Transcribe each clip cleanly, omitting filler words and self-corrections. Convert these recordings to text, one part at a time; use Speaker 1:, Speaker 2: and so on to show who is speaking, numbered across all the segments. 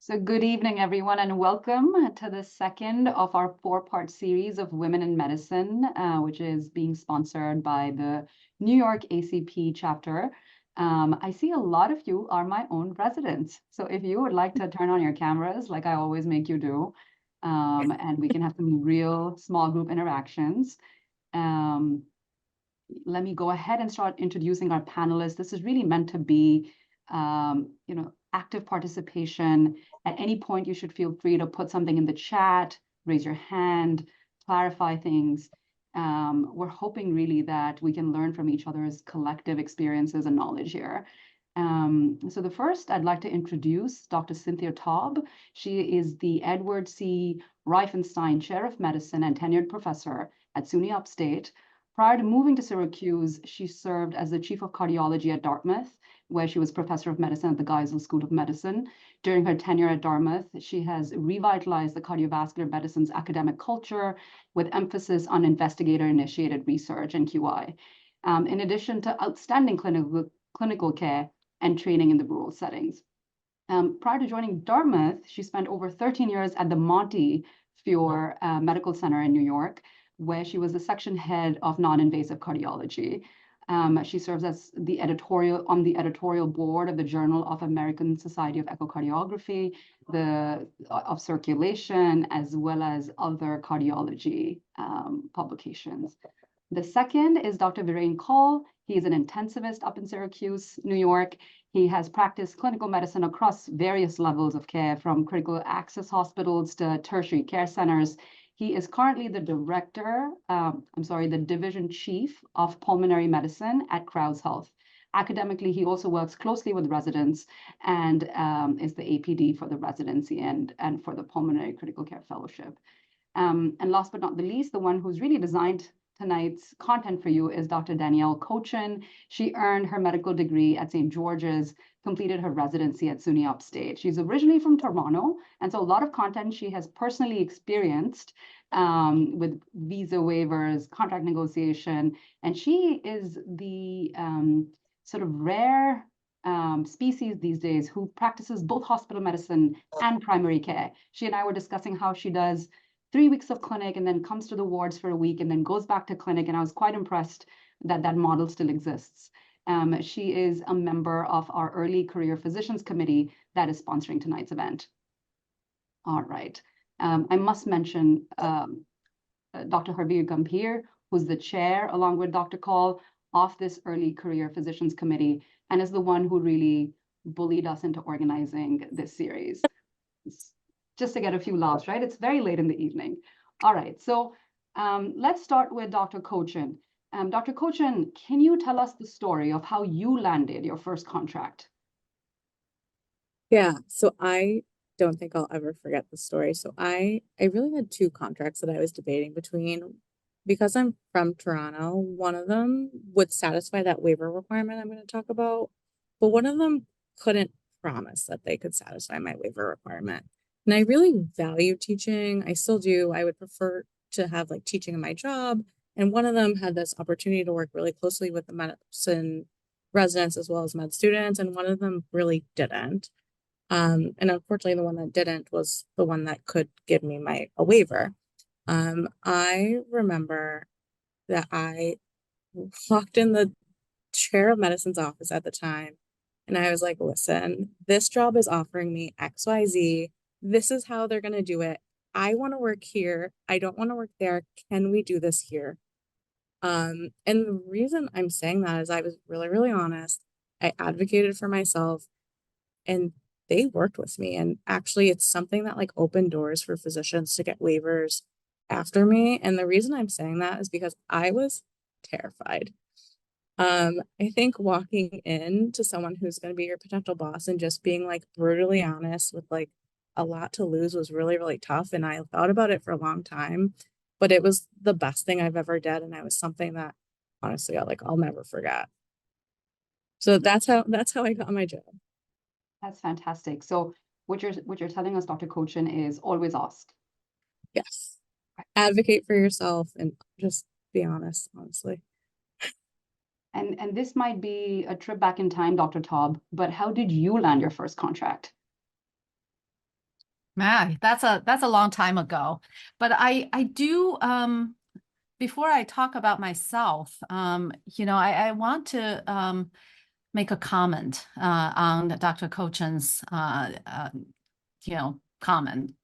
Speaker 1: So good evening, everyone, and welcome to the second of our four-part series of Women in Medicine, which is being sponsored by the New York ACP chapter. I see a lot of you are my own residents. So if you would like to turn on your cameras, like I always make you do, and we can have some real small group interactions. Let me go ahead and start introducing our panelists. This is really meant to be, active participation. At any point, you should feel free to put something in the chat, raise your hand, clarify things. We're hoping really that we can learn from each other's collective experiences and knowledge here. So the first, I'd like to introduce Dr. Cynthia Taub. She is the Edward C. Reifenstein Chair of Medicine and tenured professor at SUNY Upstate. Prior to moving to Syracuse, she served as the chief of cardiology at Dartmouth, where she was professor of medicine at the Geisel School of Medicine. During her tenure at Dartmouth, she has revitalized the cardiovascular medicine's academic culture with emphasis on investigator-initiated research and QI, in addition to outstanding clinical care and training in the rural settings. Prior to joining Dartmouth, she spent over 13 years at the Montefiore Medical Center in New York, where she was the section head of non-invasive cardiology. She serves as on the editorial board of the Journal of American Society of Echocardiography, of Circulation, as well as other cardiology publications. The second is Dr. Viren Kaul. He is an intensivist up in Syracuse, New York. He has practiced clinical medicine across various levels of care, from critical access hospitals to tertiary care centers. He is currently the the division chief of pulmonary medicine at Crouse Health. Academically, he also works closely with residents and is the APD for the residency and for the pulmonary critical care fellowship. And last but not the least, the one who's really designed tonight's content for you is Dr. Danielle Kochen. She earned her medical degree at St. George's, completed her residency at SUNY Upstate. She's originally from Toronto, and so a lot of content she has personally experienced with visa waivers, contract negotiation, and she is the sort of rare species these days who practices both hospital medicine and primary care. She and I were discussing how she does 3 weeks of clinic and then comes to the wards for a week and then goes back to clinic. And I was quite impressed that that model still exists. She is a member of our Early Career Physicians Committee that is sponsoring tonight's event. All right. I must mention Dr. Harveer Gambhir, who's the chair, along with Dr. Kaul, of this Early Career Physicians Committee, and is the one who really bullied us into organizing this series. Just to get a few laughs, right? It's very late in the evening. All right, so let's start with Dr. Kochen. Dr. Kochen, can you tell us the story of how you landed your first contract?
Speaker 2: Yeah, so I don't think I'll ever forget the story. So I really had two contracts that I was debating between. Because I'm from Toronto, one of them would satisfy that waiver requirement I'm going to talk about, but one of them couldn't promise that they could satisfy my waiver requirement. And I really value teaching. I still do. I would prefer to have like teaching in my job. And one of them had this opportunity to work really closely with the medicine residents as well as med students, and one of them really didn't. And unfortunately, the one that didn't was the one that could give me a waiver. I remember that I walked in the chair of medicine's office at the time, and I was like, listen, this job is offering me XYZ. This is how they're going to do it. I want to work here. I don't want to work there. Can we do this here? And the reason I'm saying that is I was really, really honest. I advocated for myself, and they worked with me. And actually, it's something that like opened doors for physicians to get waivers after me. And the reason I'm saying that is because I was terrified. I think walking in to someone who's going to be your potential boss and just being like brutally honest with like a lot to lose was really, really tough. And I thought about it for a long time, but it was the best thing I've ever done. And it was something that honestly, I'll never forget. So that's how I got my job.
Speaker 1: That's fantastic. So what you're telling us, Dr. Kochen, is always ask.
Speaker 2: Yes. Advocate for yourself and just be honest, honestly.
Speaker 1: And this might be a trip back in time, Dr. Taub, but how did you land your first contract?
Speaker 3: Man, that's a long time ago. But I do before I talk about myself, I want to make a comment on Dr. Kochen's comment.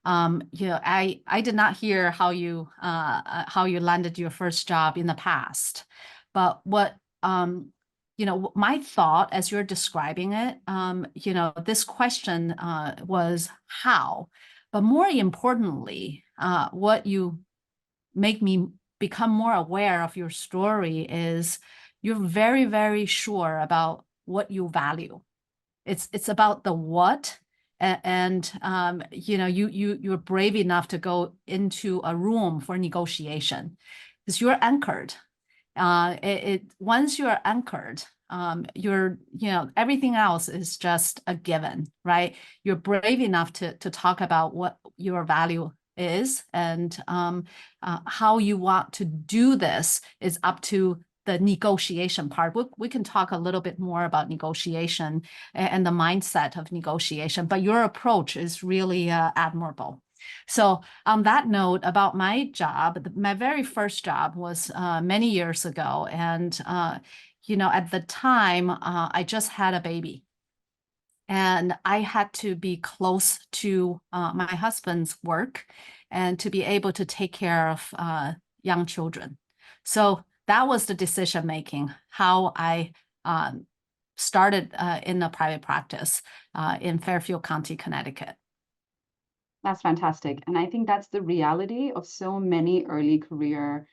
Speaker 3: I did not hear how you landed your first job in the past, but what my thought as you're describing it, this question was how, but more importantly, what you make me become more aware of your story is you're very, very sure about what you value. It's about the what, and you're brave enough to go into a room for negotiation because you're anchored. Once you're anchored, everything else is just a given, right? You're brave enough to talk about what your value is, and how you want to do this is up to the negotiation part. We can talk a little bit more about negotiation and the mindset of negotiation, but your approach is really admirable. So on that note, about my job, my very first job was many years ago. And, at the time, I just had a baby. And I had to be close to my husband's work and to be able to take care of young children. So that was the decision making, how I started in a private practice in Fairfield County, Connecticut.
Speaker 1: That's fantastic. And I think that's the reality of so many early career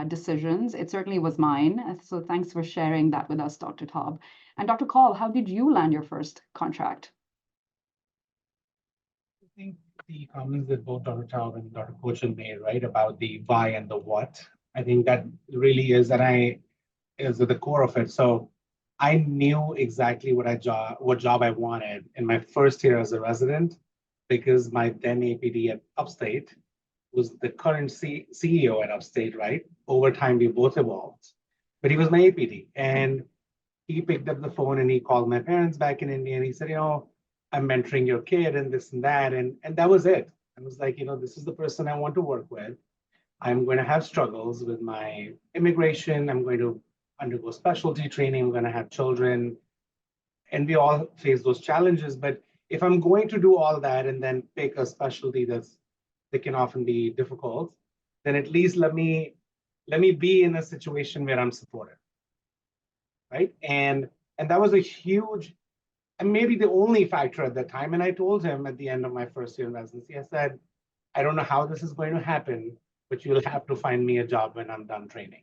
Speaker 1: decisions. It certainly was mine. So thanks for sharing that with us, Dr. Taub. And Dr. Kaul, how did you land your first contract?
Speaker 4: I think the comments that both Dr. Taub and Dr. Kochen made, right, about the why and the what, I think that really is, and is at the core of it. So I knew exactly what job I wanted in my first year as a resident, because my then APD at Upstate was the current CEO at Upstate, right? Over time, we both evolved, but he was my APD, and he picked up the phone and he called my parents back in India and he said, I'm mentoring your kid and this and that. And that was it. I was like, this is the person I want to work with. I'm going to have struggles with my immigration. I'm going to undergo specialty training. I'm going to have children. And we all face those challenges. But if I'm going to do all that and then pick a specialty that can often be difficult, then at least let me be in a situation where I'm supported. Right. And that was a huge, and maybe the only factor at that time. And I told him at the end of my first year in residency, I said, I don't know how this is going to happen, but you'll have to find me a job when I'm done training.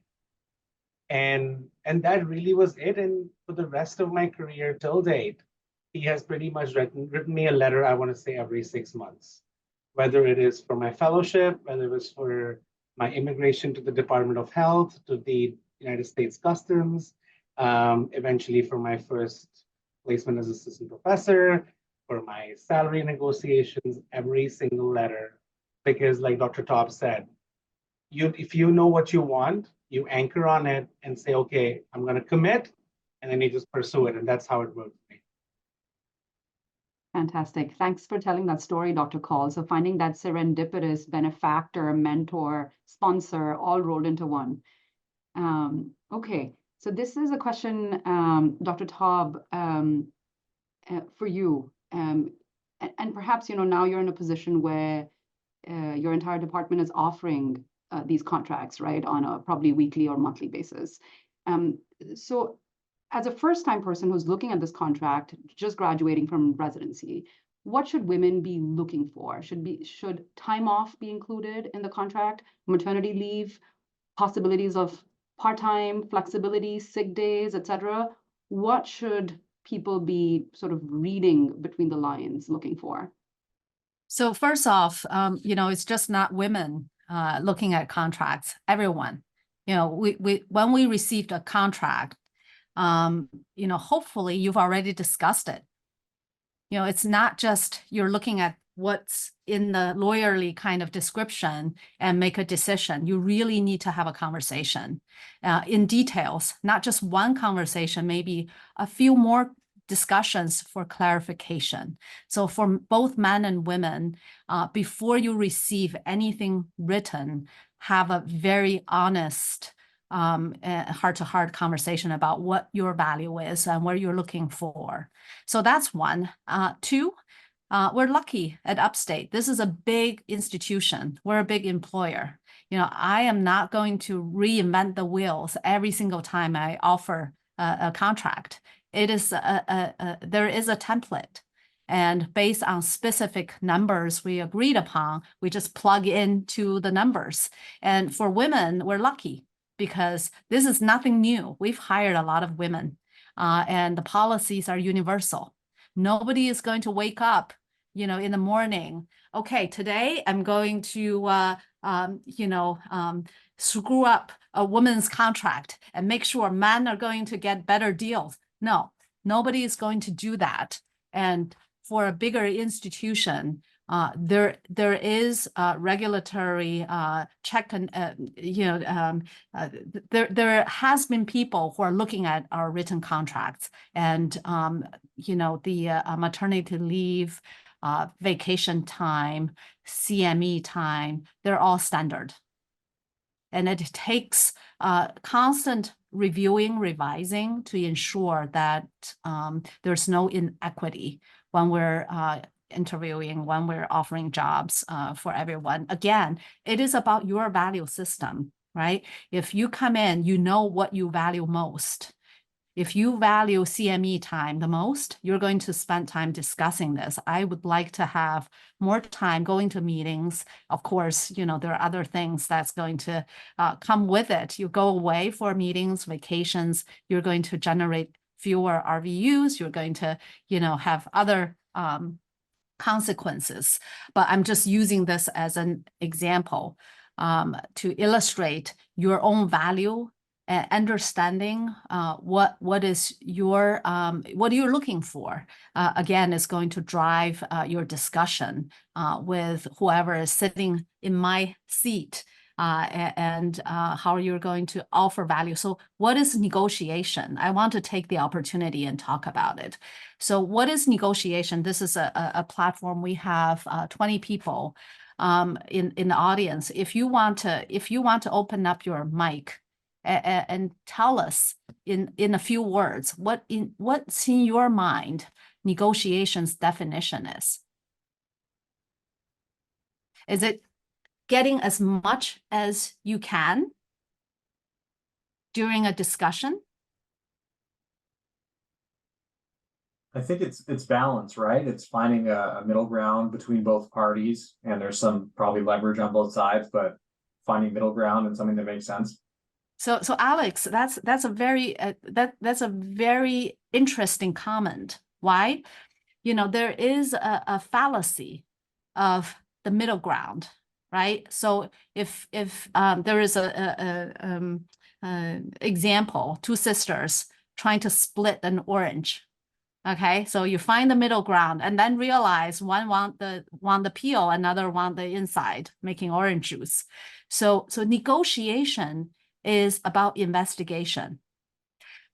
Speaker 4: And that really was it. And for the rest of my career till date, he has pretty much written me a letter, I want to say every 6 months, whether it is for my fellowship, whether it was for my immigration to the Department of Health, to the United States Customs, eventually for my first placement as assistant professor, for my salary negotiations, every single letter, because like Dr. Taub said, if you know what you want, you anchor on it and say, okay, I'm going to commit, and then you just pursue it. And that's how it worked for me.
Speaker 1: Fantastic. Thanks for telling that story, Dr. Kaul. So finding that serendipitous benefactor, mentor, sponsor, all rolled into one. Okay. So this is a question, Dr. Taub, for you. And perhaps, now you're in a position where your entire department is offering these contracts, right, on a probably weekly or monthly basis. So as a first-time person who's looking at this contract, just graduating from residency, what should women be looking for? Should time off be included in the contract, maternity leave, possibilities of part-time, flexibility, sick days, etc.? What should people be sort of reading between the lines looking for?
Speaker 3: So first off, it's just not women looking at contracts, everyone. We when we received a contract, hopefully you've already discussed it. It's not just you're looking at what's in the lawyerly kind of description and make a decision. You really need to have a conversation in details, not just one conversation, maybe a few more discussions for clarification. So for both men and women, before you receive anything written, have a very honest heart-to-heart conversation about what your value is and what you're looking for. So that's one. Two, we're lucky at Upstate. This is a big institution. We're a big employer. You know, I am not going to reinvent the wheels every single time I offer a contract. It is there is a template, and based on specific numbers we agreed upon, we just plug into the numbers. And for women, we're lucky because this is nothing new. We've hired a lot of women, and the policies are universal. Nobody is going to wake up, you know, in the morning. Okay, today I'm going to, screw up a woman's contract and make sure men are going to get better deals. No, nobody is going to do that. And for a bigger institution, there is regulatory check, and there has been people who are looking at our written contracts, and the maternity leave, vacation time, CME time, they're all standard. And it takes constant reviewing, revising to ensure that there's no inequity when we're interviewing, when we're offering jobs for everyone. Again, it is about your value system, right? If you come in, you know what you value most. If you value CME time the most, you're going to spend time discussing this. I would like to have more time going to meetings. Of course, you know, there are other things that's going to come with it. You go away for meetings, vacations, you're going to generate fewer RVUs, you're going to, have other consequences. But I'm just using this as an example to illustrate your own value and understanding what is your what you're looking for. Again, is going to drive your discussion with whoever is sitting in my seat, and how you're going to offer value. So what is negotiation? I want to take the opportunity and talk about it. So what is negotiation? This is a platform. We have 20 people in the audience. If you want to open up your mic and tell us in a few words what's in your mind negotiation's definition is. Is it getting as much as you can during a discussion?
Speaker 5: I think it's balance, right? It's finding a middle ground between both parties, and there's some probably leverage on both sides, but finding middle ground and something that makes sense.
Speaker 3: So Alex, that's a very that's a very interesting comment. Why? There is a fallacy of the middle ground, right? So if there is a example, two sisters trying to split an orange, okay, so you find the middle ground and then realize one want the peel, another want the inside, making orange juice. So negotiation is about investigation,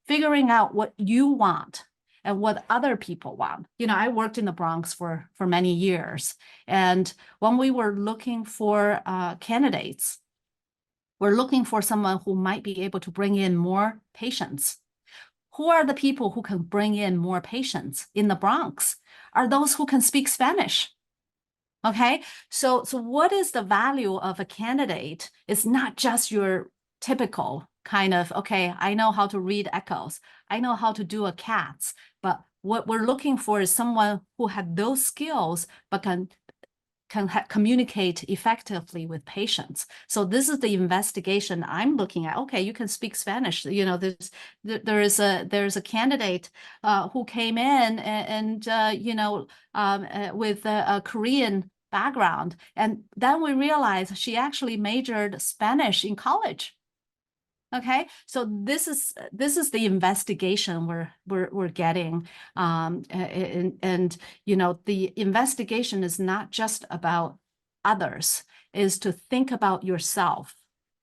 Speaker 3: figuring out what you want and what other people want. I worked in the Bronx for many years. And when we were looking for candidates, we're looking for someone who might be able to bring in more patients. Who are the people who can bring in more patients in the Bronx? Are those who can speak Spanish. Okay, so what is the value of a candidate? It's not just your typical kind of, okay, I know how to read echoes, I know how to do a CATS, but what we're looking for is someone who had those skills but can communicate effectively with patients. So this is the investigation I'm looking at. Okay, you can speak Spanish. There's a candidate who came in and with a Korean background, and then we realized she actually majored Spanish in college. Okay, so this is the investigation we're getting, and the investigation is not just about others, is to think about yourself.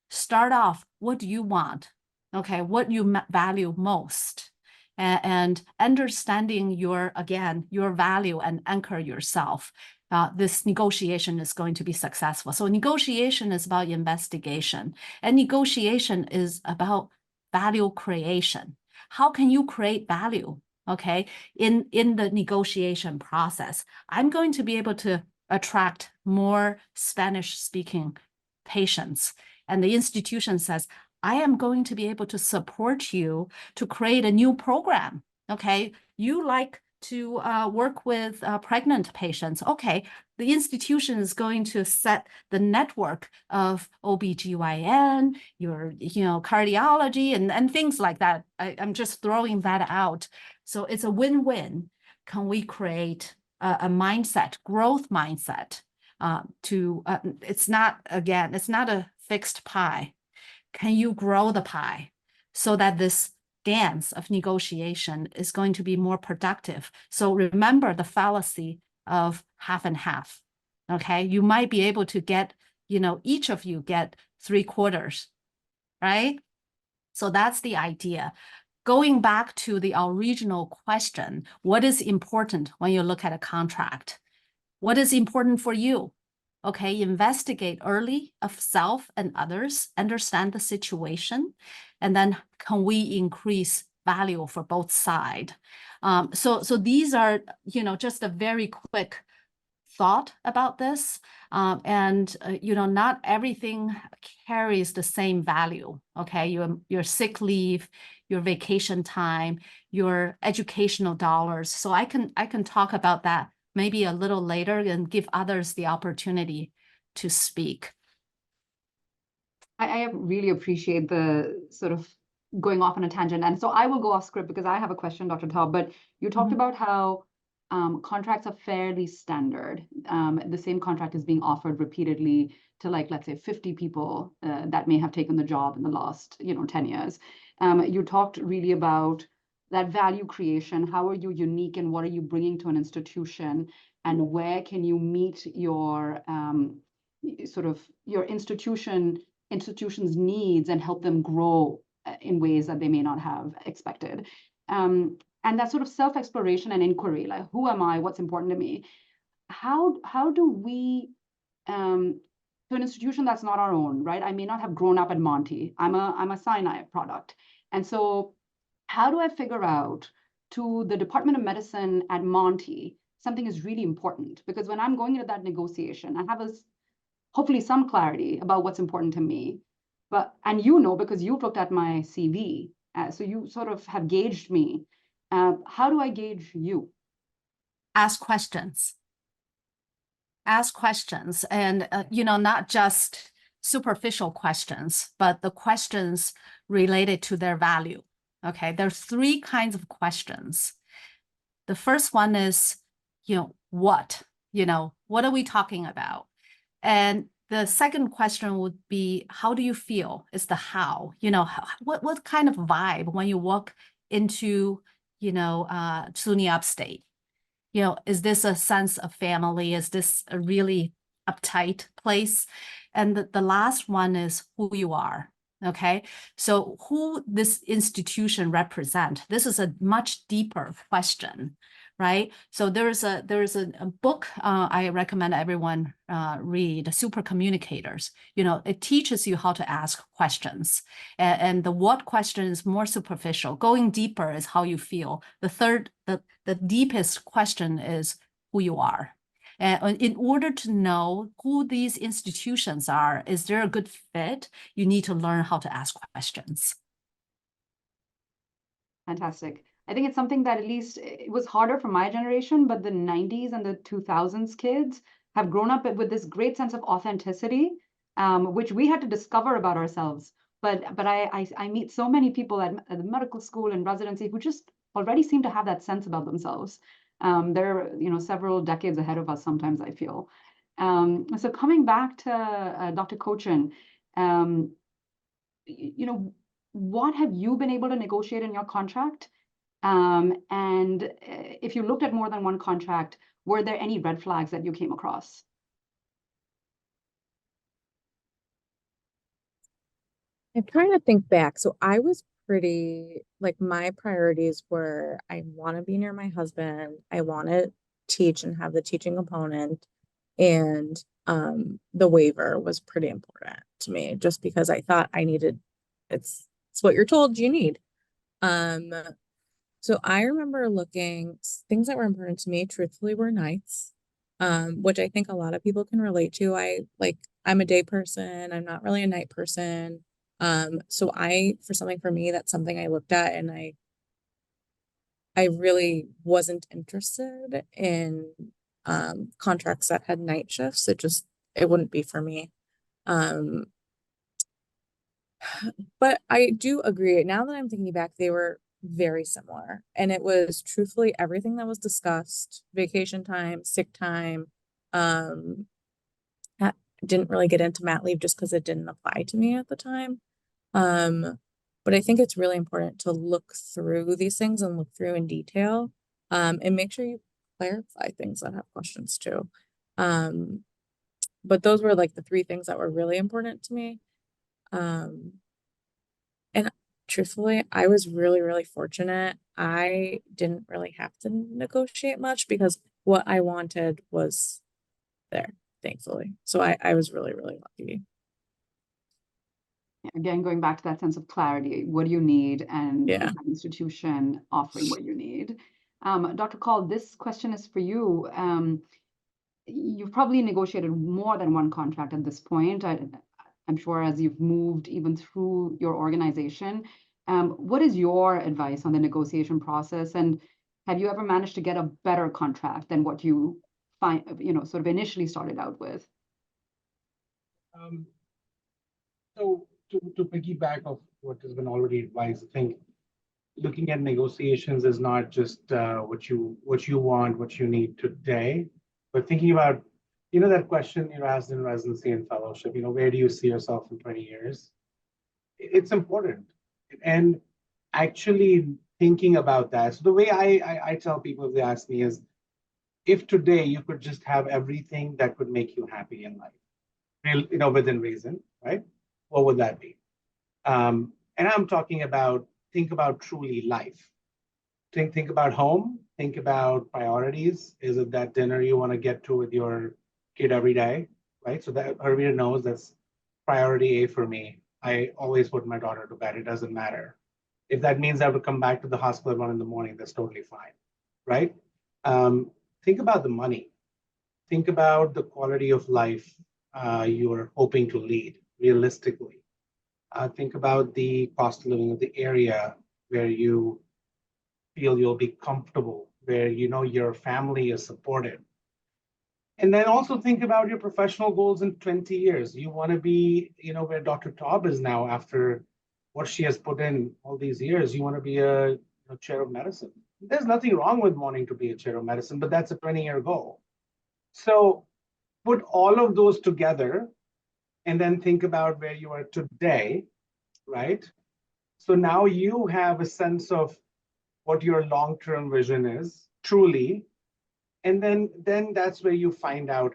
Speaker 3: Start off, what do you want? Okay, what you value most, and understanding your value and anchor yourself, this negotiation is going to be successful. So negotiation is about investigation, and negotiation is about value creation. How can you create value? Okay, in the negotiation process, I'm going to be able to attract more Spanish-speaking patients. And the institution says, I am going to be able to support you to create a new program. Okay, you like to work with pregnant patients. Okay, the institution is going to set the network of OBGYN, your cardiology, and things like that. I'm just throwing that out. So it's a win-win. Can we create a mindset, growth mindset it's not a fixed pie. Can you grow the pie so that this dance of negotiation is going to be more productive? So remember the fallacy of half and half. Okay, you might be able to get, each of you get 3/4, right? So that's the idea. Going back to the original question, what is important when you look at a contract? What is important for you? Okay, investigate early of self and others, understand the situation, and then can we increase value for both sides? So these are, just a very quick thought about this. Not everything carries the same value. Okay, your sick leave, your vacation time, your educational dollars. So I can talk about that maybe a little later and give others the opportunity to speak.
Speaker 1: I really appreciate the sort of going off on a tangent. And so I will go off script because I have a question, Dr. Taub, but you talked about how contracts are fairly standard. The same contract is being offered repeatedly to, like, let's say 50 people that may have taken the job in the last, 10 years. You talked really about that value creation. How are you unique and what are you bringing to an institution, and where can you meet your your institution's needs and help them grow in ways that they may not have expected. And that sort of self-exploration and inquiry, like, who am I, what's important to me? How do we, to an institution that's not our own, right? I may not have grown up at Monty. I'm a Sinai product. And so how do I figure out to the Department of Medicine at Monty, something is really important? Because when I'm going into that negotiation, I have hopefully some clarity about what's important to me. And because you've looked at my CV, so you sort of have gauged me. How do I gauge you?
Speaker 3: Ask questions. Ask questions, and not just superficial questions, but the questions related to their value. Okay, there's 3 kinds of questions. The first one is, what? What are we talking about? And the second question would be, how do you feel? Is the how. What kind of vibe when you walk into, SUNY Upstate? Is this a sense of family? Is this a really uptight place? And the last one is who you are. Okay, so who this institution represent? This is a much deeper question, right? So there's a book I recommend everyone read, Super Communicators. It teaches you how to ask questions, and the what question is more superficial. Going deeper is how you feel. The deepest question is who you are. And in order to know who these institutions are, is there a good fit? You need to learn how to ask questions.
Speaker 1: Fantastic. I think it's something that at least it was harder for my generation, but the 90s and the 2000s kids have grown up with this great sense of authenticity, which we had to discover about ourselves. But I meet so many people at the medical school and residency who just already seem to have that sense about themselves. They're several decades ahead of us sometimes, I feel. So coming back to Dr. Kochen, what have you been able to negotiate in your contract? And if you looked at more than one contract, were there any red flags that you came across?
Speaker 2: I'm trying to think back. So I was like my priorities were, I want to be near my husband. I want to teach and have the teaching component. And the waiver was pretty important to me just because I thought I needed, it's what you're told you need. So I remember looking, things that were important to me, truthfully, were nights, which I think a lot of people can relate to. I'm a day person. I'm not really a night person. So for me, that's something I looked at, and I really wasn't interested in contracts that had night shifts. It wouldn't be for me. But I do agree. Now that I'm thinking back, they were very similar. And it was truthfully everything that was discussed, vacation time, sick time. Didn't really get into mat leave just because it didn't apply to me at the time. But I think it's really important to look through these things and look through in detail, and make sure you clarify things that have questions too. But those were like the three things that were really important to me. And truthfully, I was really, really fortunate. I didn't really have to negotiate much because what I wanted was there, thankfully. So I was really, really lucky.
Speaker 1: Again, going back to that sense of clarity, what do you need, and
Speaker 2: Yeah.
Speaker 1: is that institution offering what you need? Dr. Kaul, this question is for you. You've probably negotiated more than one contract at this point. I'm sure as you've moved even through your organization. What is your advice on the negotiation process? And have you ever managed to get a better contract than what you sort of initially started out with?
Speaker 4: So to piggyback of what has been already advised, I think looking at negotiations is not just what you want, what you need today, but thinking about, that question you asked in residency and fellowship, where do you see yourself in 20 years? It's important. And actually thinking about that. So the way I tell people if they ask me is, if today you could just have everything that could make you happy in life, within reason, right? What would that be? And I'm talking about, think about truly life. Think about home, think about priorities. Is it that dinner you want to get to with your kid every day, right? So that everybody knows that's priority A for me. I always put my daughter to bed. It doesn't matter. If that means I have to come back to the hospital at 1 a.m, that's totally fine, right? Think about the money. Think about the quality of life you are hoping to lead realistically. Think about the cost of living of the area where you feel you'll be comfortable, where your family is supported. And then also think about your professional goals in 20 years. You want to be, where Dr. Taub is now after what she has put in all these years. You want to be a chair of medicine. There's nothing wrong with wanting to be a chair of medicine, but that's a 20-year goal. So put all of those together and then think about where you are today, right? So now you have a sense of what your long-term vision is, truly. And then that's where you find out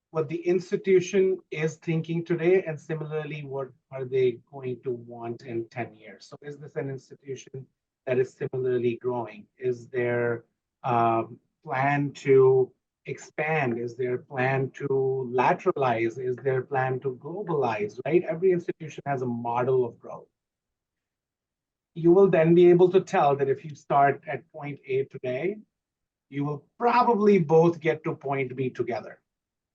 Speaker 4: what the institution is thinking today, and similarly, what are they going to want in 10 years? So is this an institution that is similarly growing? Is there plan to expand? Is there plan to lateralize? Is there plan to globalize, right? Every institution has a model of growth. You will then be able to tell that if you start at point A today, you will probably both get to point B together.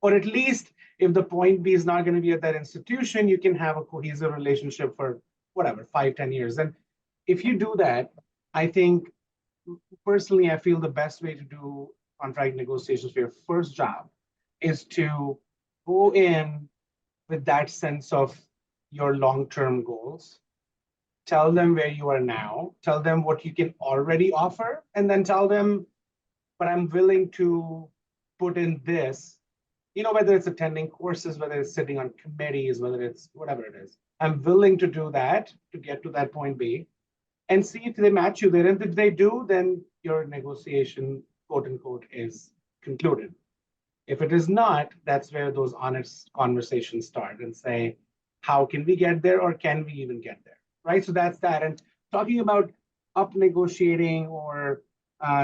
Speaker 4: Or at least if the point B is not going to be at that institution, you can have a cohesive relationship for whatever, 5-10 years. And if you do that, I think personally, I feel the best way to do contract negotiations for your first job is to go in with that sense of your long-term goals. Tell them where you are now, tell them what you can already offer, and then tell them, but I'm willing to put in this, whether it's attending courses, whether it's sitting on committees, whether it's whatever it is. I'm willing to do that to get to that point B and see if they match you there. And if they do, then your negotiation, quote unquote, is concluded. If it is not, that's where those honest conversations start and say, how can we get there, or can we even get there? right? So that's that. And talking about up negotiating or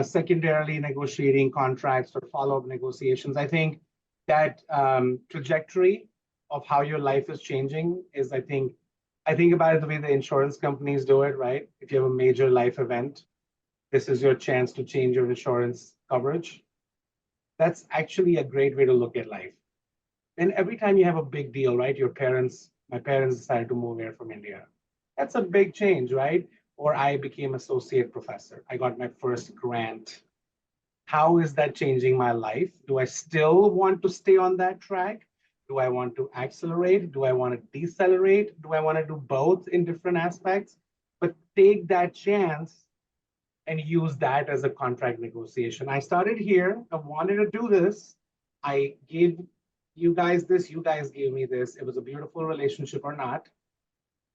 Speaker 4: secondarily negotiating contracts or follow-up negotiations, I think that trajectory of how your life is changing is, I think about it the way the insurance companies do it, right? If you have a major life event, this is your chance to change your insurance coverage. That's actually a great way to look at life. And every time you have a big deal, right? My parents decided to move here from India. That's a big change, right? Or I became associate professor. I got my first grant. How is that changing my life? Do I still want to stay on that track? Do I want to accelerate? Do I want to decelerate? Do I want to do both in different aspects? But take that chance and use that as a contract negotiation. I started here. I wanted to do this. I gave you guys this. You guys gave me this. It was a beautiful relationship or not.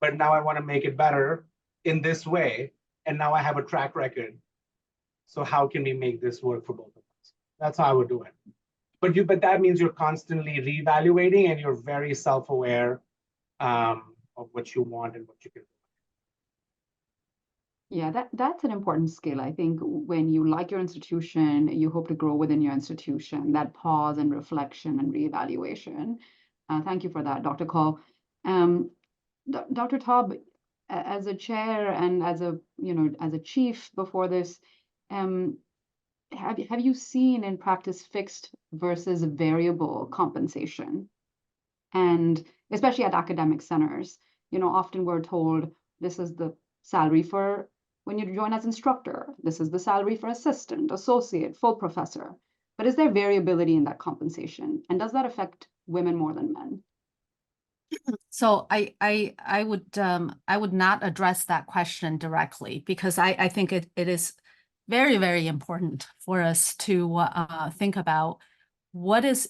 Speaker 4: But now I want to make it better in this way. And now I have a track record. So how can we make this work for both of us? That's how I would do it. But that means you're constantly reevaluating and you're very self-aware of what you want and what you can do.
Speaker 1: Yeah, that's an important skill. I think when you like your institution, you hope to grow within your institution, that pause and reflection and reevaluation. Thank you for that, Dr. Kaul. Dr. Taub, as a chair and as a chief before this, have you seen in practice fixed versus variable compensation? And especially at academic centers, often we're told this is the salary for when you join as instructor, this is the salary for assistant, associate, full professor. But is there variability in that compensation? And does that affect women more than men?
Speaker 3: So I would not address that question directly, because I think it is very, very important for us to think about what is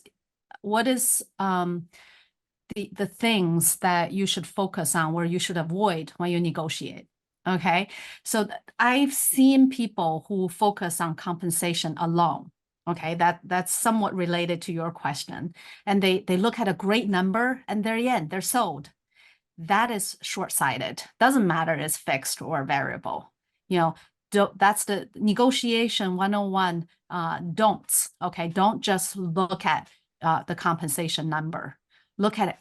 Speaker 3: the things that you should focus on, where you should avoid when you negotiate. Okay, so I've seen people who focus on compensation alone. Okay, that's somewhat related to your question. And they look at a great number and they're sold. That is short-sighted. Doesn't matter if it's fixed or variable. That's the negotiation 101 don'ts. Okay, don't just look at the compensation number. Look at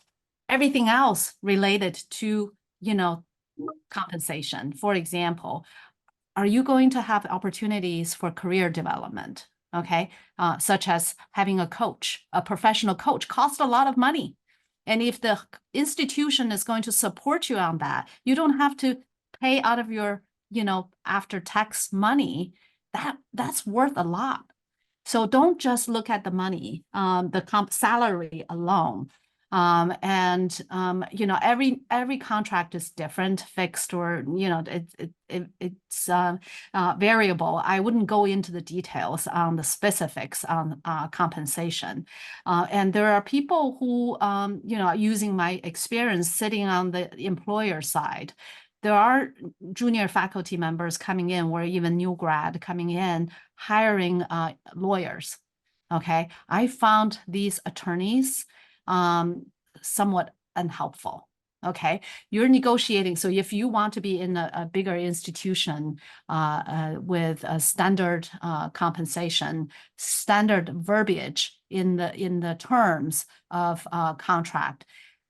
Speaker 3: everything else related to, compensation. For example, are you going to have opportunities for career development? Okay, such as having a coach, a professional coach costs a lot of money. And if the institution is going to support you on that, you don't have to pay out of your, after tax money. That's worth a lot. So don't just look at the money, the salary alone. Every contract is different, fixed or, it's variable. I wouldn't go into the details on the specifics on compensation. And there are people who, using my experience sitting on the employer side, there are junior faculty members coming in, or even new grad coming in, hiring lawyers. Okay, I found these attorneys somewhat unhelpful. Okay, you're negotiating. So if you want to be in a bigger institution with a standard compensation, standard verbiage in the terms of contract,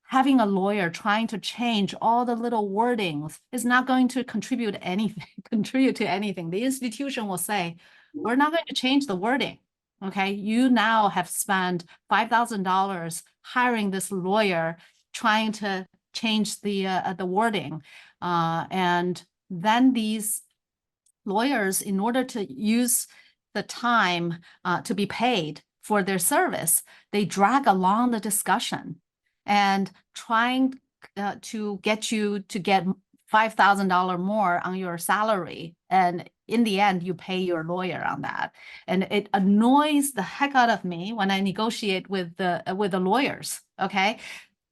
Speaker 3: having a lawyer trying to change all the little wordings is not going to contribute to anything. The institution will say, we're not going to change the wording. Okay, you now have spent $5,000 hiring this lawyer trying to change the wording. And then these lawyers, in order to use the time to be paid for their service, they drag along the discussion and trying to get you to get $5,000 more on your salary. And in the end, you pay your lawyer on that. And it annoys the heck out of me when I negotiate with the lawyers, okay?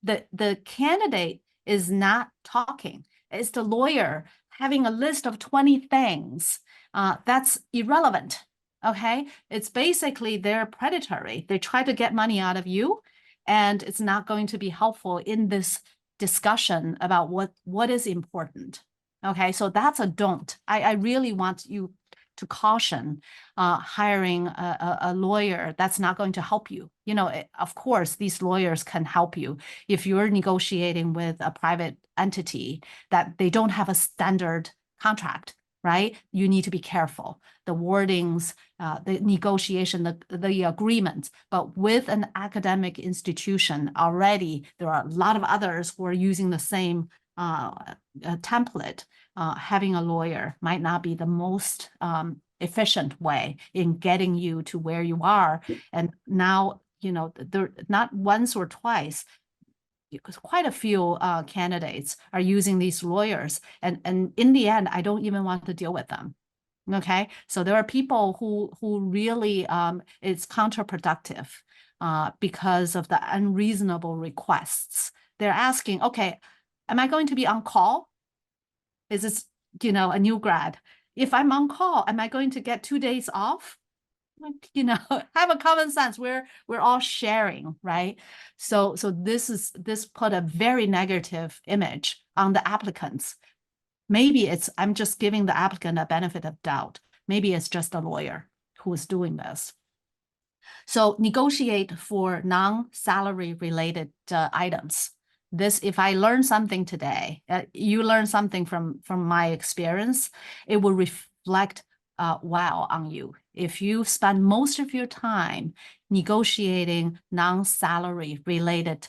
Speaker 3: The candidate is not talking. It's the lawyer having a list of 20 things. That's irrelevant, okay? It's basically they're predatory. They try to get money out of you, and it's not going to be helpful in this discussion about what is important. Okay, so that's a don't. I really want you to caution hiring a lawyer that's not going to help you. You know, of course, these lawyers can help you if you're negotiating with a private entity that they don't have a standard contract, right? You need to be careful. The wordings, the negotiation, the agreements. But with an academic institution already, there are a lot of others who are using the same template. Having a lawyer might not be the most efficient way in getting you to where you are. And now, you know, there not once or twice, because quite a few candidates are using these lawyers. And in the end, I don't even want to deal with them. Okay, so there are people who really it's counterproductive because of the unreasonable requests. They're asking, okay, am I going to be on call? Is this, you know, a new grad? If I'm on call, am I going to get 2 days off? Like, you know, have a common sense. We're all sharing, right? So this put a very negative image on the applicants. Maybe I'm just giving the applicant a benefit of doubt. Maybe it's just a lawyer who is doing this. So negotiate for non-salary related items. This, if I learn something today, you learn something from my experience, it will reflect well on you. If you spend most of your time negotiating non-salary related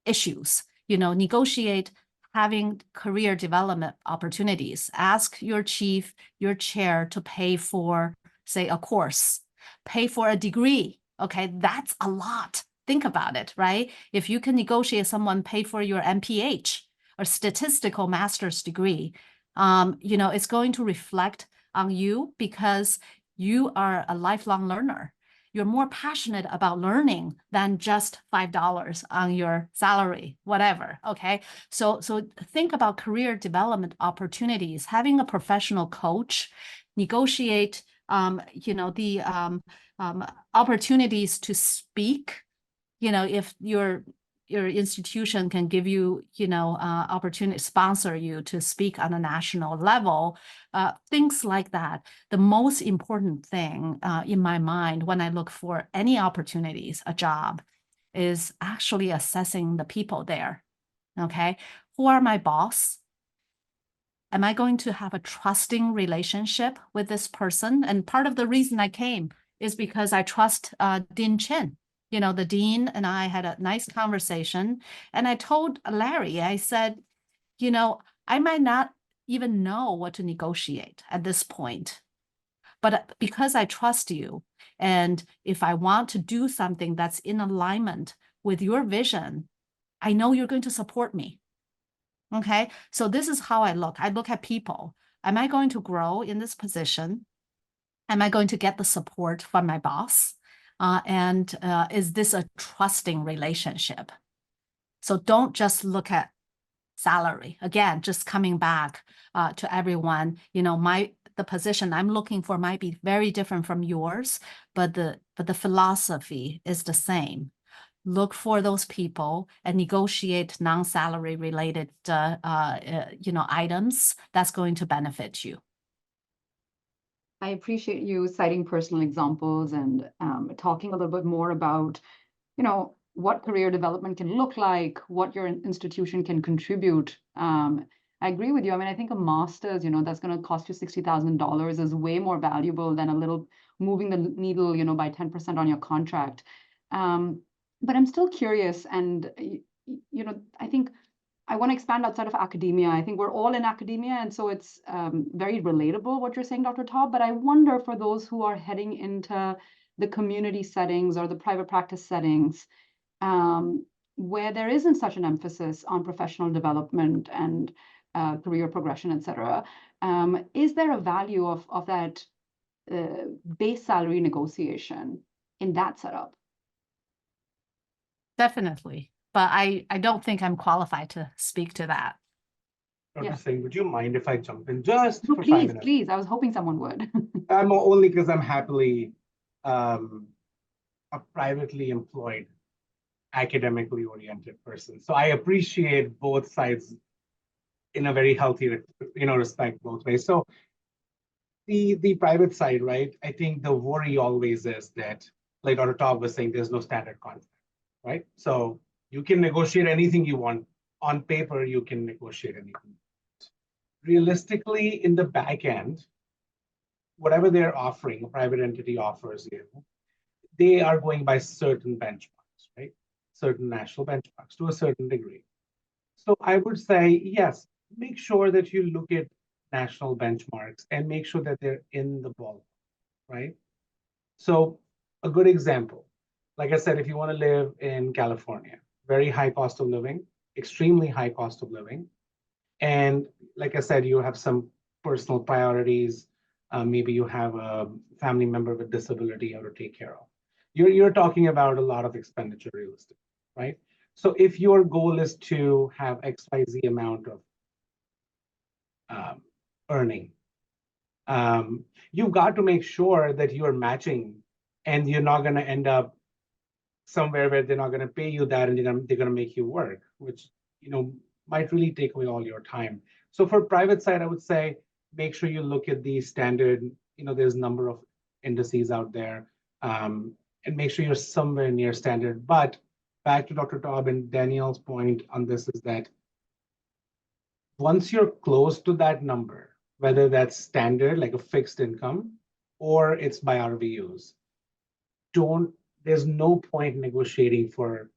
Speaker 3: issues, you know, negotiate having career development opportunities. Ask your chief, your chair to pay for, say, a course, pay for a degree. Okay, that's a lot. Think about it, right? If you can negotiate someone pay for your MPH or statistical master's degree, you know, it's going to reflect on you because you are a lifelong learner. You're more passionate about learning than just $5 on your salary, whatever, okay? So think about career development opportunities, having a professional coach, negotiate, you know, the opportunities to speak, you know, if your institution can give you, you know, opportunity, sponsor you to speak on a national level, things like that. The most important thing in my mind when I look for any opportunities, a job, is actually assessing the people there, okay? Who are my boss? Am I going to have a trusting relationship with this person? And part of the reason I came is because I trust Dean Chen. You know, the dean and I had a nice conversation, and I told Larry, I said, you know, I might not even know what to negotiate at this point, but because I trust you, and if I want to do something that's in alignment with your vision, I know you're going to support me. Okay, so this is how I look. I look at people. Am I going to grow in this position? Am I going to get the support from my boss? And is this a trusting relationship? So don't just look at salary. Again, just coming back to everyone, you know, the position I'm looking for might be very different from yours, but the philosophy is the same. Look for those people and negotiate non-salary related, you know, items that's going to benefit you.
Speaker 1: I appreciate you citing personal examples and talking a little bit more about, you know, what career development can look like, what your institution can contribute. I agree with you. I mean, I think a master's, you know, that's going to cost you $60,000 is way more valuable than a little moving the needle, you know, by 10% on your contract. But I'm still curious, and, you know, I think I want to expand outside of academia. I think we're all in academia, and so it's very relatable what you're saying, Dr. Taub, but I wonder for those who are heading into the community settings or the private practice settings, where there isn't such an emphasis on professional development and career progression, et cetera, is there a value of that base salary negotiation in that setup?
Speaker 3: Definitely. But I don't think I'm qualified to speak to that.
Speaker 4: Dr.
Speaker 1: Yeah.
Speaker 4: Singh, would you mind if I jump in just
Speaker 1: No,
Speaker 4: for 5
Speaker 1: please,
Speaker 4: minutes?
Speaker 1: please. I was hoping someone would.
Speaker 4: I'm only because I'm happily a privately employed academically oriented person. So I appreciate both sides in a very healthy, respect both ways. So the private side, right? I think the worry always is that, like Dr. Taub was saying, there's no standard contract, right? So you can negotiate anything you want. On paper, you can negotiate anything. Realistically, in the back end, whatever they're offering, a private entity offers you, they are going by certain benchmarks, right? Certain national benchmarks to a certain degree. So I would say, yes, make sure that you look at national benchmarks and make sure that they're in the ballpark, right? So a good example, like I said, if you want to live in California, very high cost of living, extremely high cost of living. And like I said, you have some personal priorities. Maybe you have a family member with disability you have to take care of. You're talking about a lot of expenditure realistic, right? So if your goal is to have XYZ amount of earning, you've got to make sure that you're matching and you're not going to end up somewhere where they're not going to pay you that and they're going to make you work, which might really take away all your time. So for private side, I would say make sure you look at the standard, there's a number of indices out there, and make sure you're somewhere near standard. But back to Dr. Taub and Danielle's point on this is that once you're close to that number, whether that's standard, like a fixed income, or it's by RVUs, there's no point negotiating for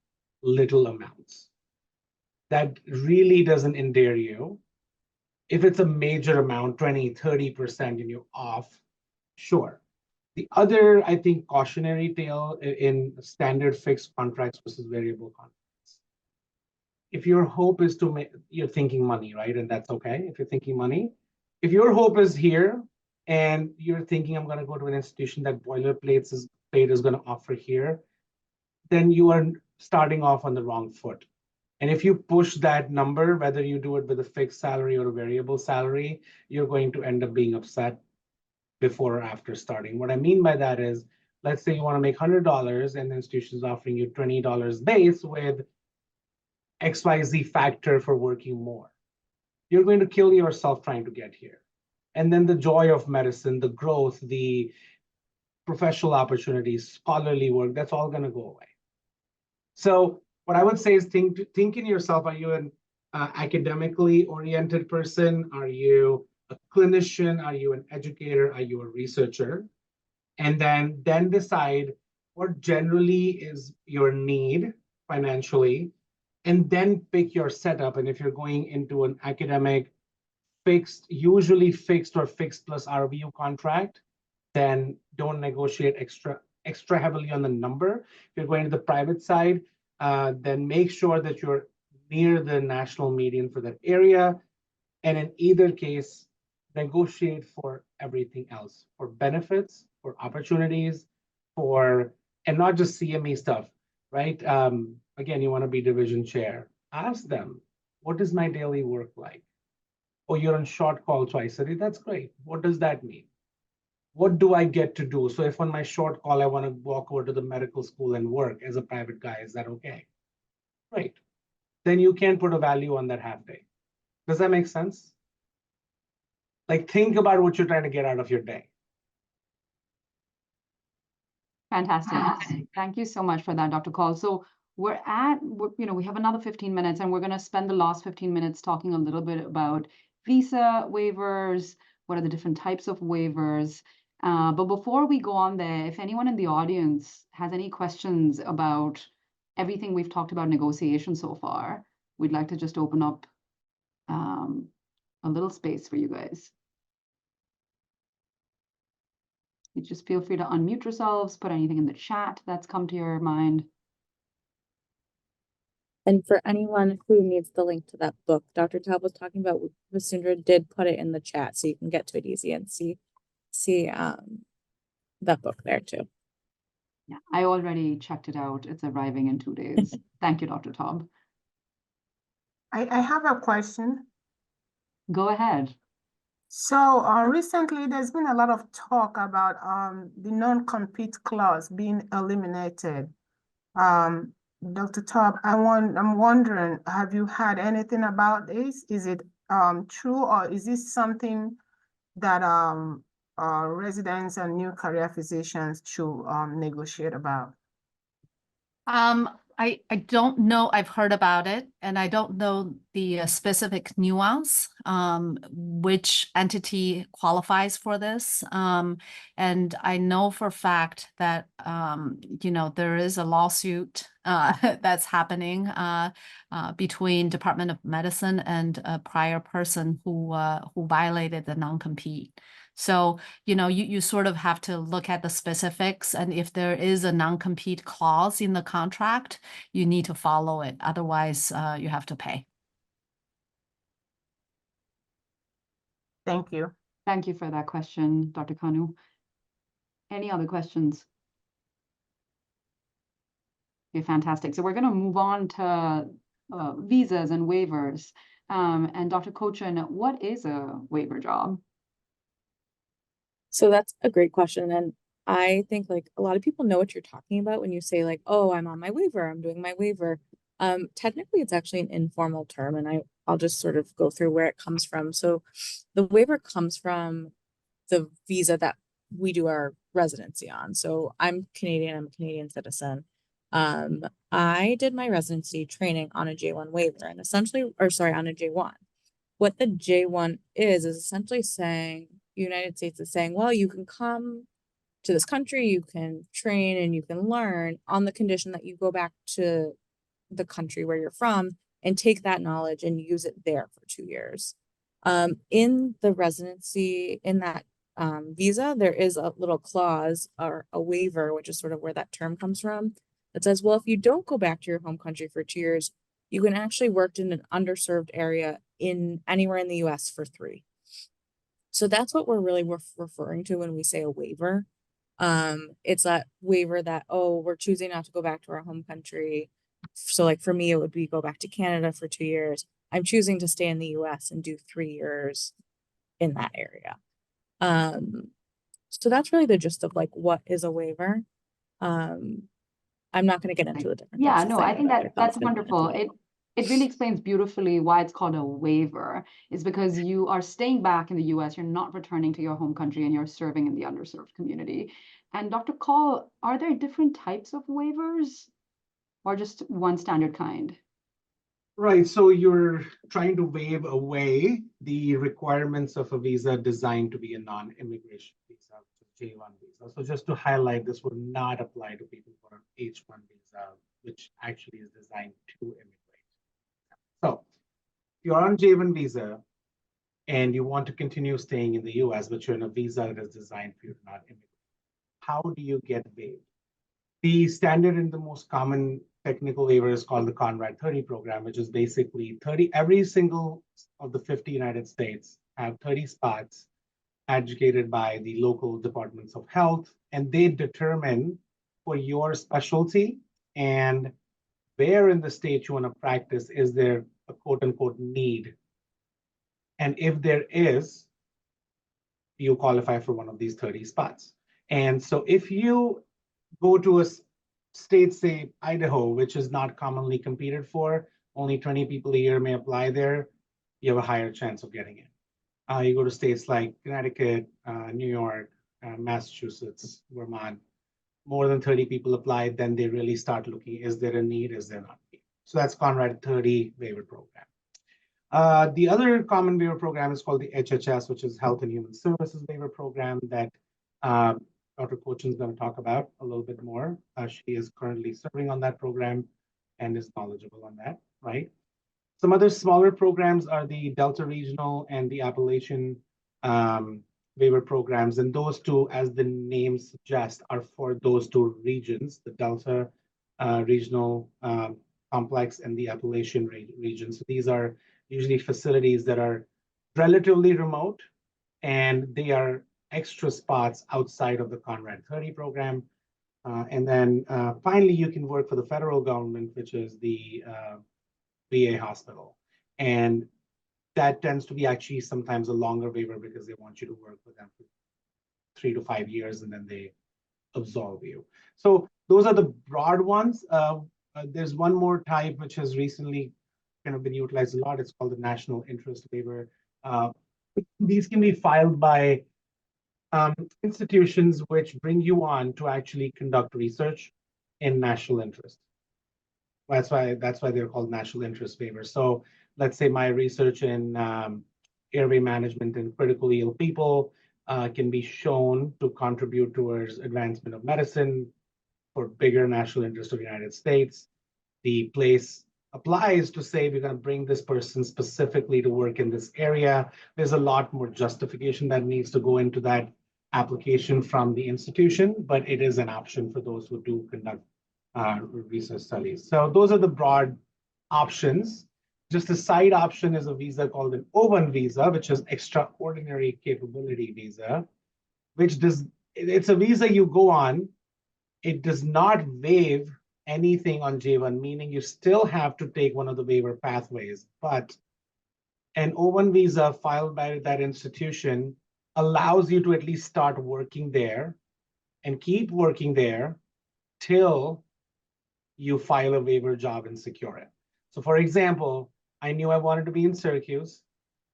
Speaker 4: little amounts. That really doesn't endear you. If it's a major amount, 20, 30%, and you're off, sure. The other, I think, cautionary tale in standard fixed contracts versus variable contracts. If your hope is to make, you're thinking money, right? And that's okay if you're thinking money. If your hope is here and you're thinking, I'm going to go to an institution that boilerplate is going to offer here, then you are starting off on the wrong foot. And if you push that number, whether you do it with a fixed salary or a variable salary, you're going to end up being upset before or after starting. What I mean by that is, let's say you want to make $100 and the institution is offering you $20 base with XYZ factor for working more. You're going to kill yourself trying to get here. And then the joy of medicine, the growth, the professional opportunities, scholarly work, that's all going to go away. So what I would say is think in yourself, are you an academically oriented person? Are you a clinician? Are you an educator? Are you a researcher? And then decide what generally is your need financially, and then pick your setup. And if you're going into an academic fixed, usually fixed or fixed plus RVU contract, then don't negotiate extra heavily on the number. If you're going to the private side, then make sure that you're near the national median for that area. And in either case, negotiate for everything else, for benefits, for opportunities, and not just CME stuff, right? Again, you want to be division chair. Ask them, what is my daily work like? Oh, you're on short call twice a day. That's great. What does that mean? What do I get to do? So if on my short call, I want to walk over to the medical school and work as a private guy, is that okay? Great. Then you can put a value on that half day. Does that make sense? Like, think about what you're trying to get out of your day.
Speaker 1: Fantastic. Thank you so much for that, Dr. Kaul. So we have another 15 minutes, and we're going to spend the last 15 minutes talking a little bit about visa waivers, what are the different types of waivers. But before we go on there, if anyone in the audience has any questions about everything we've talked about negotiation so far, we'd like to just open up a little space for you guys. You just feel free to unmute yourselves, put anything in the chat that's come to your mind.
Speaker 2: And for anyone who needs the link to that book, Dr. Taub was talking about, Vasundhara did put it in the chat so you can get to it easy and see that book there too.
Speaker 1: Yeah, I already checked it out. It's arriving in 2 days. Thank you, Dr. Taub.
Speaker 6: I have a question.
Speaker 1: Go ahead.
Speaker 6: So recently there's been a lot of talk about the non-compete clause being eliminated Dr. Taub, I'm wondering, have you had anything about this? Is it true, or is this something that residents and new career physicians should negotiate about?
Speaker 3: I don't know. I've heard about it, and I don't know the specific nuance, which entity qualifies for this. And I know for a fact that, there is a lawsuit that's happening between Department of Medicine and a prior person who violated the non-compete. So, you sort of have to look at the specifics, and if there is a non-compete clause in the contract, you need to follow it. Otherwise, you have to pay.
Speaker 6: Thank you.
Speaker 1: Thank you for that question, Dr. Kanu. Any other questions? Okay, fantastic. So we're going to move on to visas and waivers. And Dr. Kochen, what is a waiver job?
Speaker 2: So that's a great question. And I think like a lot of people know what you're talking about when you say like, oh, I'm on my waiver, I'm doing my waiver. Technically, it's actually an informal term, and I'll just sort of go through where it comes from. So the waiver comes from the visa that we do our residency on. So I'm Canadian, I'm a Canadian citizen. I did my residency training on a J1 waiver, and essentially, on a J1. What the J1 is essentially saying, United States is saying, well, you can come to this country, you can train and you can learn on the condition that you go back to the country where you're from and take that knowledge and use it there for 2 years. In the residency, in that visa, there is a little clause or a waiver, which is sort of where that term comes from, that says, well, if you don't go back to your home country for 2 years, you can actually work in an underserved area in anywhere in the US for 3. So that's what we're really referring to when we say a waiver. It's that waiver that, oh, we're choosing not to go back to our home country. So like for me, it would be go back to Canada for 2 years. I'm choosing to stay in the US and do 3 years in that area. So that's really the gist of like what is a waiver. I'm not going to get into the different.
Speaker 1: Yeah, no, I think that's wonderful. It really explains beautifully why it's called a waiver. It's because you are staying back in the US, you're not returning to your home country, and you're serving in the underserved community. And Dr. Kaul, are there different types of waivers or just one standard kind?
Speaker 4: Right, so you're trying to waive away the requirements of a visa designed to be a non-immigration visa, J1 visa. So just to highlight, this would not apply to people for H1 visa, which actually is designed to immigrate. So if you're on J1 visa and you want to continue staying in the US, but you're in a visa that is designed for you to not immigrate, how do you get waived? The standard and the most common technical waiver is called the Conrad 30 program, which is basically 30, every single of the 50 United States have 30 spots adjudicated by the local departments of health, and they determine for your specialty and where in the state you want to practice, is there a quote unquote need? And if there is, you qualify for one of these 30 spots. And so if you go to a state, say Idaho, which is not commonly competed for, only 20 people a year may apply there, you have a higher chance of getting in. You go to states like Connecticut, New York, Massachusetts, Vermont, more than 30 people apply, then they really start looking, is there a need, is there not a need? So that's Conrad 30 waiver program. The other common waiver program is called the HHS, which is Health and Human Services waiver program that Dr. Kochen is going to talk about a little bit more. She is currently serving on that program and is knowledgeable on that, right? Some other smaller programs are the Delta Regional and the Appalachian waiver programs. And those two, as the name suggests, are for those two regions, the Delta Regional Complex and the Appalachian region. So these are usually facilities that are relatively remote, and they are extra spots outside of the Conrad 30 program. And then finally, you can work for the federal government, which is the VA hospital. And that tends to be actually sometimes a longer waiver because they want you to work with them for 3 to 5 years, and then they absolve you. So those are the broad ones. there's one more type which has recently kind of been utilized a lot. It's called the national interest waiver. These can be filed by institutions which bring you on to actually conduct research in national interest. That's why they're called national interest waivers. So let's say my research in airway management in critically ill people can be shown to contribute towards advancement of medicine for bigger national interest of the United States. The place applies to say we're going to bring this person specifically to work in this area. There's a lot more justification that needs to go into that application from the institution, but it is an option for those who do conduct research studies. So those are the broad options. Just a side option is a visa called an O1 visa, which is extraordinary capability visa, which it's a visa you go on. It does not waive anything on J1, meaning you still have to take one of the waiver pathways, but an O1 visa filed by that institution allows you to at least start working there and keep working there till you file a waiver job and secure it. So for example, I knew I wanted to be in Syracuse.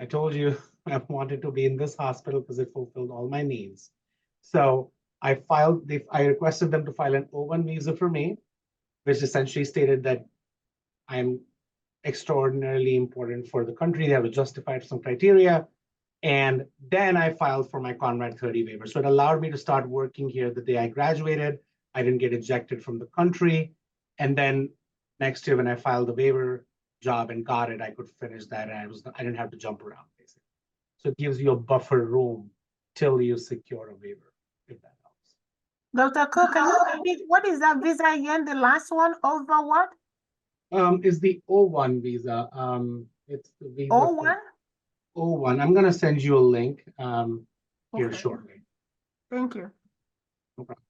Speaker 4: I told you I wanted to be in this hospital because it fulfilled all my needs. So I requested them to file an O1 visa for me, which essentially stated that I'm extraordinarily important for the country. They have to justify some criteria. And then I filed for my Conrad 30 waiver. So it allowed me to start working here the day I graduated. I didn't get ejected from the country. And then next year when I filed the waiver job and got it, I could finish that. And I didn't have to jump around, basically. So it gives you a buffer room till you secure a waiver, if that helps.
Speaker 6: Dr. Kochen, what is that visa again? The last one, over what?
Speaker 4: Is the O1 visa. It's the visa.
Speaker 6: O1?
Speaker 4: O1. I'm going to send you a link here
Speaker 6: Okay.
Speaker 4: shortly.
Speaker 6: Thank you.
Speaker 4: No problem.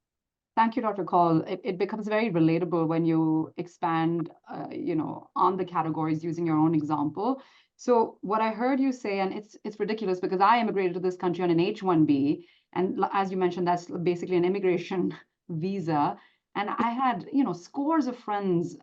Speaker 1: Thank you, Dr. Kaul. It becomes very relatable when you expand, on the categories using your own example. So what I heard you say, and it's ridiculous because I immigrated to this country on an H-1B, and as you mentioned, that's basically an immigration visa. And I had, scores of friends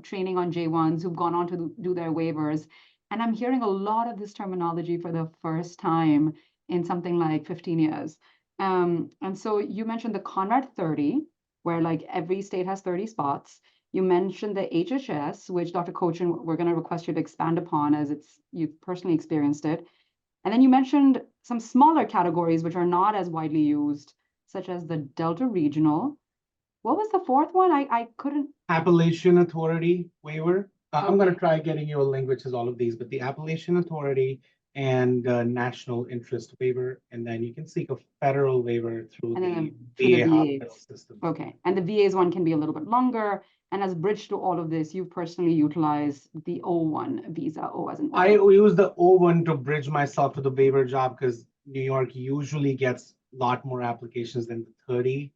Speaker 1: training on J1s who've gone on to do their waivers. And I'm hearing a lot of this terminology for the first time in something like 15 years. And so you mentioned the Conrad 30, where like every state has 30 spots. You mentioned the HHS, which Dr. Kochen, we're going to request you to expand upon as you've personally experienced it. And then you mentioned some smaller categories which are not as widely used, such as the Delta Regional. What was the fourth one? I couldn't.
Speaker 4: Appellation Authority waiver. I'm going to try getting you a link, which is all of these, but the Appellation Authority and National Interest waiver, and then you can seek a federal waiver through the VA hospital system.
Speaker 1: Okay, and the VA's one can be a little bit longer. And as a bridge to all of this, you personally utilize the O1 visa, O as in
Speaker 4: I use the O1 to bridge myself to the waiver job because New York usually gets a lot more applications than the 30.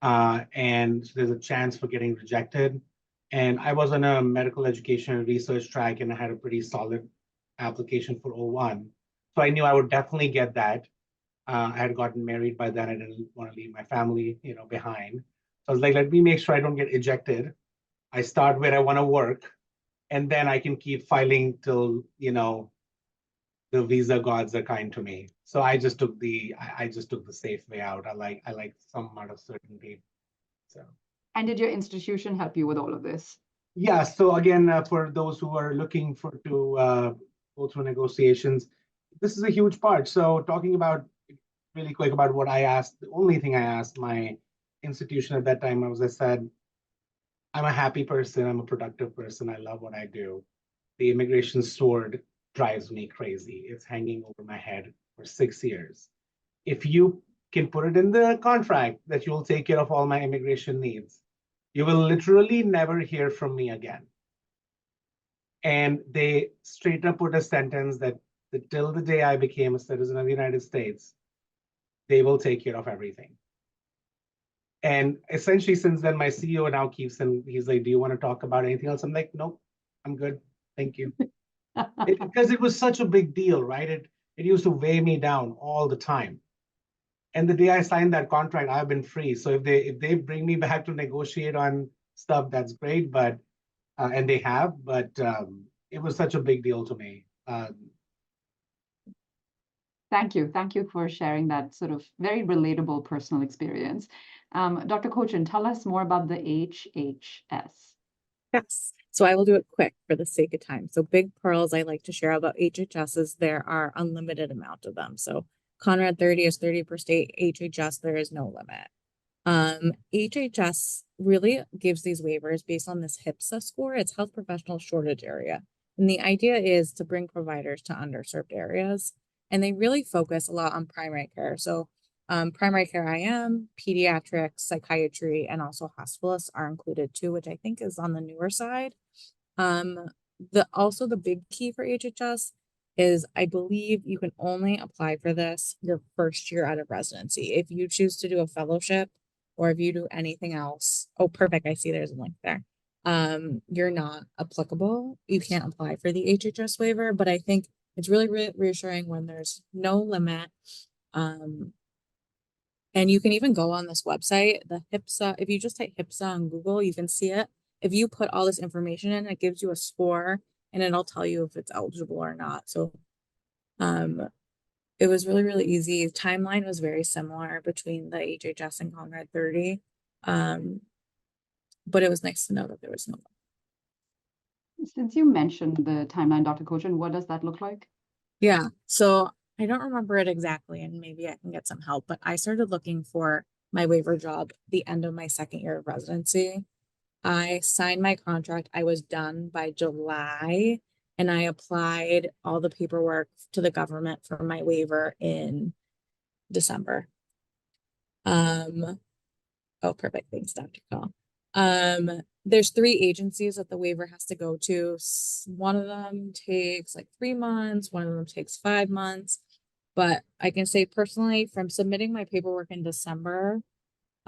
Speaker 4: And there's a chance for getting rejected. And I was on a medical education and research track, and I had a pretty solid application for O1. So I knew I would definitely get that. I had gotten married by then. I didn't want to leave my family, behind. So I was like, let me make sure I don't get ejected. I start where I want to work, and then I can keep filing till, the visa gods are kind to me. So I just took the safe way out. I like some amount of certainty. So.
Speaker 1: And did your institution help you with all of this?
Speaker 4: Yeah. So again, for those who are looking to go through negotiations, this is a huge part. So talking about really quick about what I asked, the only thing I asked my institution at that time was, I said, I'm a happy person. I'm a productive person. I love what I do. The immigration sword drives me crazy. It's hanging over my head for 6 years. If you can put it in the contract that you'll take care of all my immigration needs, you will literally never hear from me again. And they straight up put a sentence that till the day I became a citizen of the United States, they will take care of everything. And essentially, since then, my CEO now he's like, do you want to talk about anything else? I'm like, nope, I'm good. Thank you. Because it was such a big deal, right? It used to weigh me down all the time. And the day I signed that contract, I've been free. So if they bring me back to negotiate on stuff, that's great. But and they have, but it was such a big deal to me.
Speaker 1: Thank you. Thank you for sharing that sort of very relatable personal experience. Dr. Kochen, tell us more about the HHS.
Speaker 2: Yes. So I will do it quick for the sake of time. So big pearls I like to share about HHS is there are unlimited amount of them. So Conrad 30 is 30 per state. HHS, there is no limit. HHS really gives these waivers based on this HPSA score. It's health professional shortage area. And the idea is to bring providers to underserved areas. And they really focus a lot on primary care. So primary care IM, pediatrics, psychiatry, and also hospitalists are included too, which I think is on the newer side. Also the big key for HHS is I believe you can only apply for this your first year out of residency. If you choose to do a fellowship or if you do anything else, oh, perfect, I see there's a link there. You're not applicable. You can't apply for the HHS waiver, but I think it's really reassuring when there's no limit. And you can even go on this website, the HPSA, if you just type HPSA on Google, you can see it. If you put all this information in, it gives you a score and it'll tell you if it's eligible or not. So it was really, really easy. Timeline was very similar between the HHS and Conrad 30. But it was nice to know that there was no.
Speaker 1: Since you mentioned the timeline, Dr. Kochen, what does that look like?
Speaker 2: Yeah, so I don't remember it exactly, and maybe I can get some help, but I started looking for my waiver job the end of my second year of residency. I signed my contract. I was done by July, and I applied all the paperwork to the government for my waiver in December. Oh, perfect. Thanks, Dr. Kaul. There's 3 agencies that the waiver has to go to. One of them takes like 3 months, one of them takes 5 months. But I can say personally, from submitting my paperwork in December,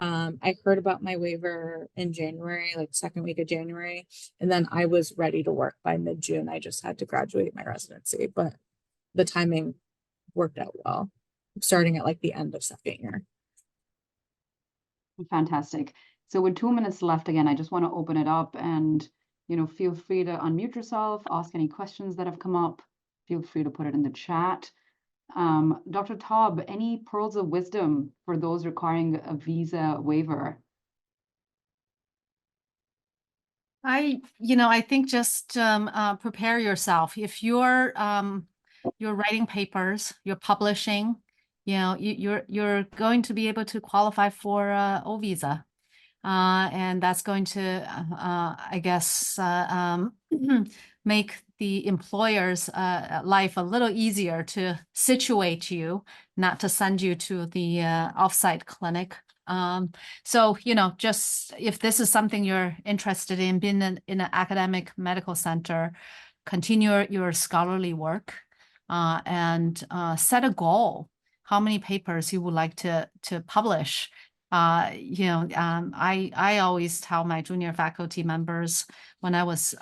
Speaker 2: I heard about my waiver in January, like second week of January, and then I was ready to work by mid-June. I just had to graduate my residency, but the timing worked out well, starting at like the end of second year.
Speaker 1: Fantastic. So with 2 minutes left, again, I just want to open it up and, feel free to unmute yourself, ask any questions that have come up. Feel free to put it in the chat. Dr. Taub, any pearls of wisdom for those requiring a visa waiver?
Speaker 3: I think just prepare yourself. If you're writing papers, you're publishing, you're going to be able to qualify for O visa. And that's going to, I guess, make the employer's life a little easier to situate you, not to send you to the offsite clinic. So, just if this is something you're interested in, being in an academic medical center, continue your scholarly work and set a goal, how many papers you would like to publish. I always tell my junior faculty members when I was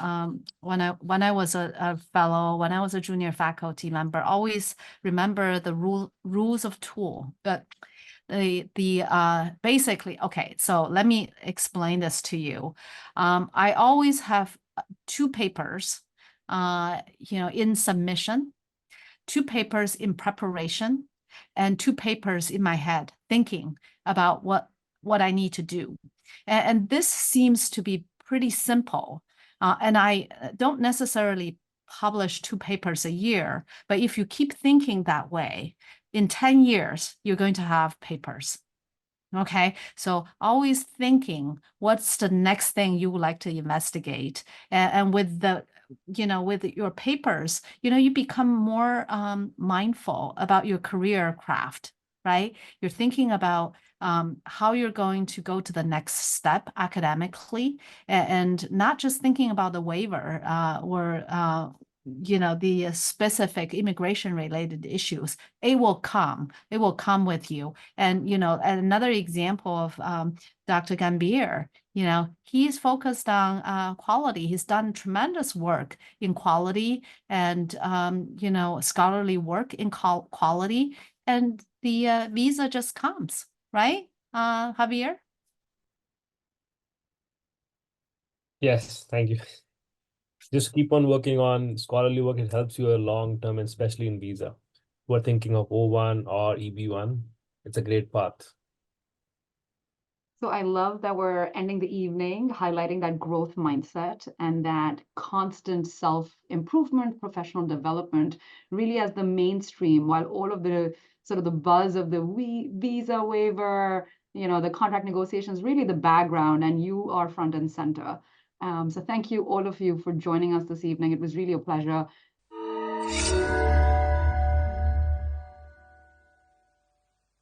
Speaker 3: when I was a fellow, when I was a junior faculty member, always remember the rules of tool. But basically, okay, so let me explain this to you. I always have 2 papers, in submission, 2 papers in preparation, and 2 papers in my head thinking about what I need to do. And this seems to be pretty simple. And I don't necessarily publish 2 papers a year, but if you keep thinking that way, in 10 years, you're going to have papers. Okay, so always thinking what's the next thing you would like to investigate. And with the with your papers, you become more mindful about your career craft, right? You're thinking about how you're going to go to the next step academically, and not just thinking about the waiver or the specific immigration related issues. It will come with you. And another example of Dr. Gambier, he's focused on quality. He's done tremendous work in quality and scholarly work in quality, and the visa just comes, right? Javier?
Speaker 7: Yes, thank you. just keep on working on scholarly work. It helps you a long term, and especially in visa. Who are thinking of O1 or EB1, it's a great path.
Speaker 1: So I love that we're ending the evening highlighting that growth mindset and that constant self-improvement, professional development, really as the mainstream, while all of the sort of the buzz of the visa waiver, the contract negotiations, really the background, and you are front and center. So thank you, all of you, for joining us this evening. It was really a pleasure.